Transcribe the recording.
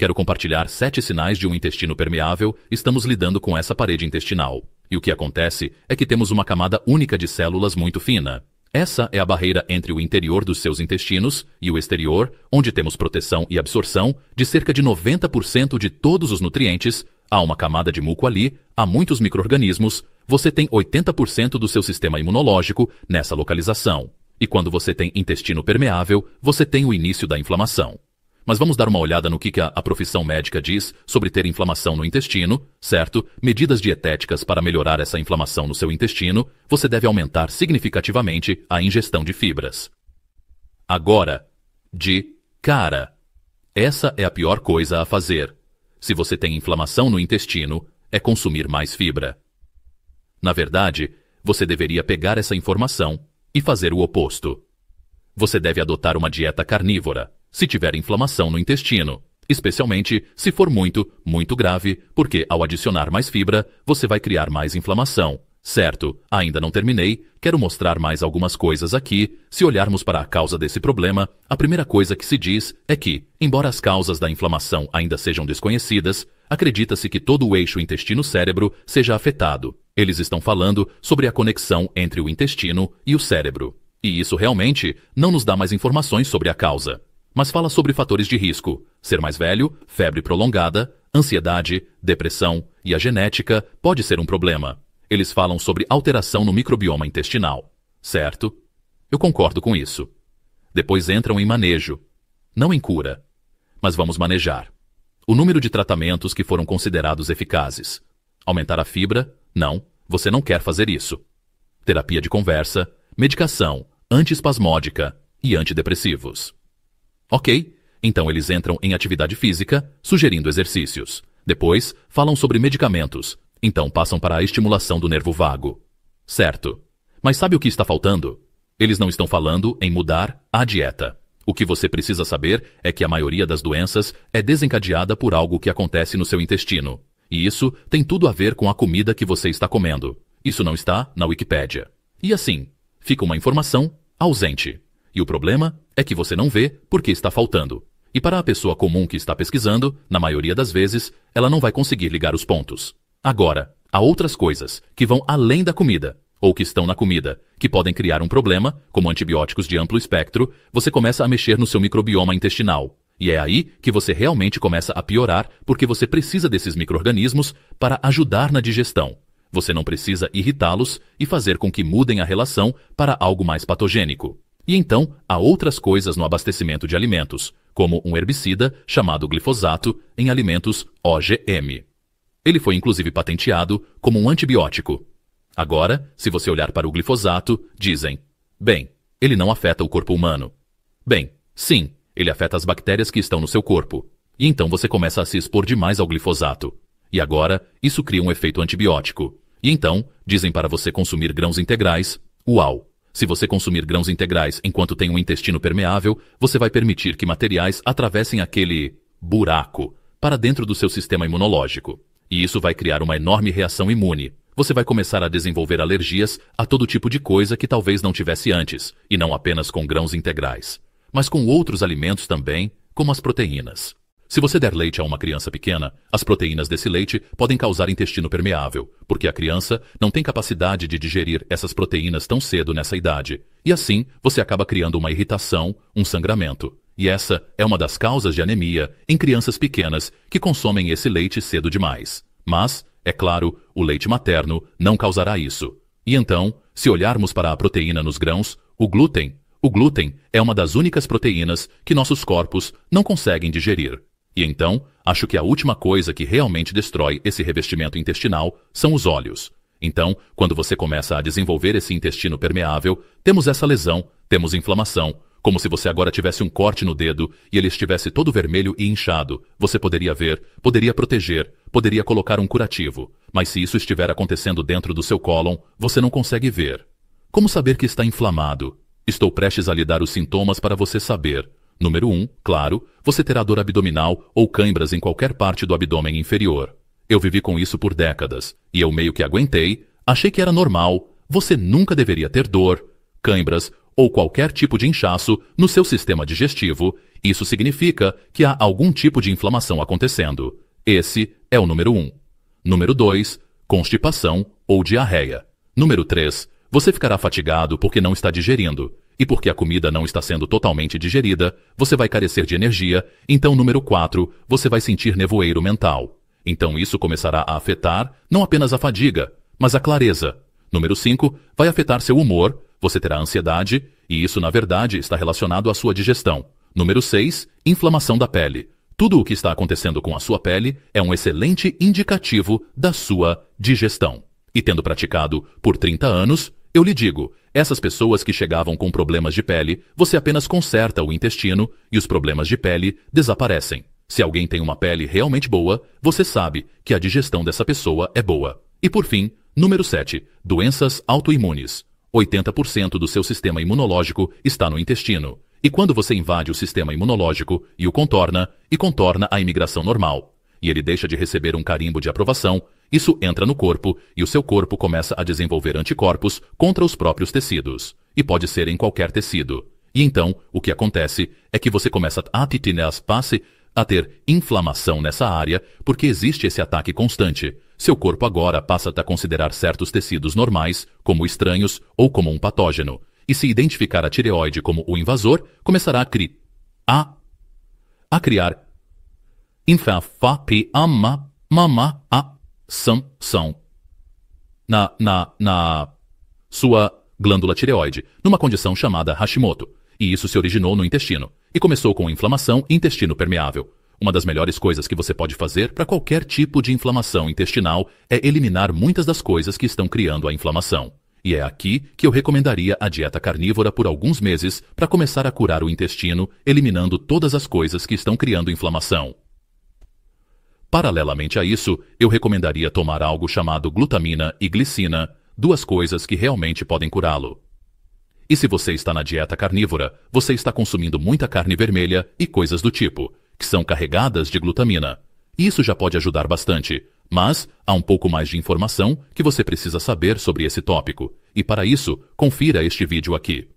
Quero compartilhar 7 sinais de um intestino permeável. Estamos lidando com essa parede intestinal. E o que acontece é que temos uma camada única de células muito fina. Essa é a barreira entre o interior dos seus intestinos e o exterior, onde temos proteção e absorção de cerca de 90% de todos os nutrientes. Há uma camada de muco ali, há muitos micro-organismos. Você tem 80% do seu sistema imunológico nessa localização. E quando você tem intestino permeável, você tem o início da inflamação. Mas vamos dar uma olhada no que a profissão médica diz sobre ter inflamação no intestino, certo? Medidas dietéticas para melhorar essa inflamação no seu intestino. Você deve aumentar significativamente a ingestão de fibras. Agora, de cara. Essa é a pior coisa a fazer. Se você tem inflamação no intestino, é consumir mais fibra. Na verdade, você deveria pegar essa informação e fazer o oposto. Você deve adotar uma dieta carnívora, se tiver inflamação no intestino, especialmente se for muito, muito grave, porque ao adicionar mais fibra, você vai criar mais inflamação. Certo, ainda não terminei, quero mostrar mais algumas coisas aqui. Se olharmos para a causa desse problema, a primeira coisa que se diz é que, embora as causas da inflamação ainda sejam desconhecidas, acredita-se que todo o eixo intestino-cérebro seja afetado. Eles estão falando sobre a conexão entre o intestino e o cérebro. E isso realmente não nos dá mais informações sobre a causa. Mas fala sobre fatores de risco: ser mais velho, febre prolongada, ansiedade, depressão e a genética pode ser um problema. Eles falam sobre alteração no microbioma intestinal, certo? Eu concordo com isso. Depois entram em manejo, não em cura, mas vamos manejar. O número de tratamentos que foram considerados eficazes. Aumentar a fibra? Não, você não quer fazer isso. Terapia de conversa, medicação, antiespasmódica e antidepressivos. Ok, então eles entram em atividade física, sugerindo exercícios. Depois, falam sobre medicamentos. Então passam para a estimulação do nervo vago. Certo. Mas sabe o que está faltando? Eles não estão falando em mudar a dieta. O que você precisa saber é que a maioria das doenças é desencadeada por algo que acontece no seu intestino. E isso tem tudo a ver com a comida que você está comendo. Isso não está na Wikipédia. E assim, fica uma informação ausente. E o problema é que você não vê porque está faltando. E para a pessoa comum que está pesquisando, na maioria das vezes, ela não vai conseguir ligar os pontos. Agora, há outras coisas que vão além da comida, ou que estão na comida, que podem criar um problema, como antibióticos de amplo espectro. Você começa a mexer no seu microbioma intestinal. E é aí que você realmente começa a piorar, porque você precisa desses micro-organismos para ajudar na digestão. Você não precisa irritá-los e fazer com que mudem a relação para algo mais patogênico. E então, há outras coisas no abastecimento de alimentos, como um herbicida chamado glifosato em alimentos OGM. Ele foi inclusive patenteado como um antibiótico. Agora, se você olhar para o glifosato, dizem: bem, ele não afeta o corpo humano. Bem, sim, ele afeta as bactérias que estão no seu corpo. E então você começa a se expor demais ao glifosato. E agora, isso cria um efeito antibiótico. E então, dizem para você consumir grãos integrais. Uau! Se você consumir grãos integrais enquanto tem um intestino permeável, você vai permitir que materiais atravessem aquele buraco para dentro do seu sistema imunológico. E isso vai criar uma enorme reação imune. Você vai começar a desenvolver alergias a todo tipo de coisa que talvez não tivesse antes, e não apenas com grãos integrais, mas com outros alimentos também, como as proteínas. Se você der leite a uma criança pequena, as proteínas desse leite podem causar intestino permeável, porque a criança não tem capacidade de digerir essas proteínas tão cedo nessa idade. E assim, você acaba criando uma irritação, um sangramento. E essa é uma das causas de anemia em crianças pequenas que consomem esse leite cedo demais. Mas, é claro, o leite materno não causará isso. E então, se olharmos para a proteína nos grãos, o glúten é uma das únicas proteínas que nossos corpos não conseguem digerir. E então, acho que a última coisa que realmente destrói esse revestimento intestinal são os óleos. Então, quando você começa a desenvolver esse intestino permeável, temos essa lesão, temos inflamação, como se você agora tivesse um corte no dedo e ele estivesse todo vermelho e inchado. Você poderia ver, poderia proteger, poderia colocar um curativo. Mas se isso estiver acontecendo dentro do seu cólon, você não consegue ver. Como saber que está inflamado? Estou prestes a lhe dar os sintomas para você saber. Número 1, claro, você terá dor abdominal ou cãibras em qualquer parte do abdômen inferior. Eu vivi com isso por décadas, e eu meio que aguentei, achei que era normal. Você nunca deveria ter dor, cãibras ou qualquer tipo de inchaço no seu sistema digestivo, Isso significa que há algum tipo de inflamação acontecendo. Esse é o número 1. Número 2, constipação ou diarreia. Número 3, você ficará fatigado porque não está digerindo. E porque a comida não está sendo totalmente digerida, você vai carecer de energia. Então, número 4, você vai sentir nevoeiro mental. Então isso começará a afetar não apenas a fadiga, mas a clareza. Número 5, vai afetar seu humor, você terá ansiedade, e isso na verdade está relacionado à sua digestão. Número 6, inflamação da pele. Tudo o que está acontecendo com a sua pele é um excelente indicativo da sua digestão. E tendo praticado por 30 anos, eu lhe digo, essas pessoas que chegavam com problemas de pele, você apenas conserta o intestino e os problemas de pele desaparecem. Se alguém tem uma pele realmente boa, você sabe que a digestão dessa pessoa é boa. E por fim, número 7, doenças autoimunes. 80% do seu sistema imunológico está no intestino. E quando você invade o sistema imunológico e o contorna a imigração normal, e ele deixa de receber um carimbo de aprovação, isso entra no corpo e o seu corpo começa a desenvolver anticorpos contra os próprios tecidos. E pode ser em qualquer tecido. E então, o que acontece é que você começa a ter inflamação nessa área porque existe esse ataque constante. Seu corpo agora passa a considerar certos tecidos normais como estranhos ou como um patógeno. E se identificar a tireoide como o invasor, começará a criar inflamação na sua glândula tireoide, numa condição chamada Hashimoto. E isso se originou no intestino. E começou com inflamação intestino permeável. Uma das melhores coisas que você pode fazer para qualquer tipo de inflamação intestinal é eliminar muitas das coisas que estão criando a inflamação. E é aqui que eu recomendaria a dieta carnívora por alguns meses para começar a curar o intestino, eliminando todas as coisas que estão criando inflamação. Paralelamente a isso, eu recomendaria tomar algo chamado glutamina e glicina, duas coisas que realmente podem curá-lo. E se você está na dieta carnívora, você está consumindo muita carne vermelha e coisas do tipo, que são carregadas de glutamina. Isso já pode ajudar bastante, mas há um pouco mais de informação que você precisa saber sobre esse tópico. E para isso, confira este vídeo aqui.